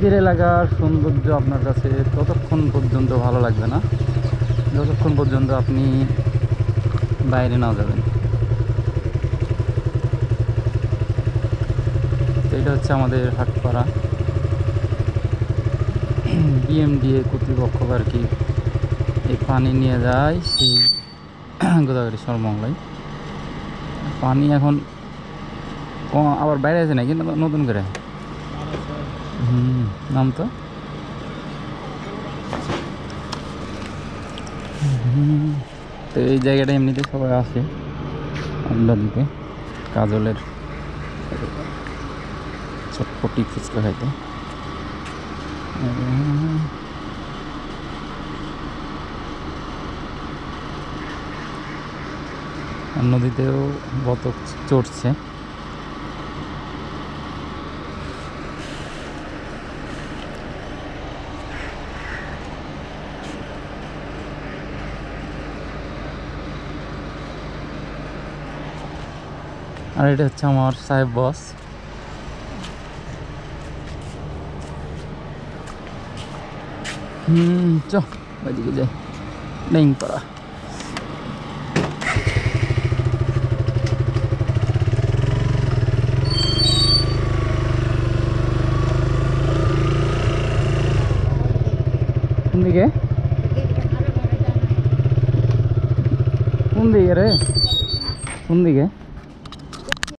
নিজের এলাকার সৌন্দর্য আপনার কাছে ততক্ষণ পর্যন্ত ভালো লাগবে না যতক্ষণ পর্যন্ত আপনি বাইরে না যাবেন। তো এটা হচ্ছে আমাদের হাটপাড়া। বিএমডিএ কর্তৃপক্ষ আর কি এই পানি নিয়ে যায় সেই গোদাগাড়ি সরমংলায়। পানি এখন আবার বাইরে আছে নাকি নতুন করে? নাম তো তো এই জায়গাটা এমনিতে সবাই আসে আড্ডা দিতে, কাজলের চটপটি ফুচকা খাইতে। নদীতেও বতক চড়ছে। আর এটা হচ্ছে আমার সাহেব বস। চ ওইদিকে যাই, নেংপাড়া। কোন দিকে কোন দিকে রে, কোন দিকে?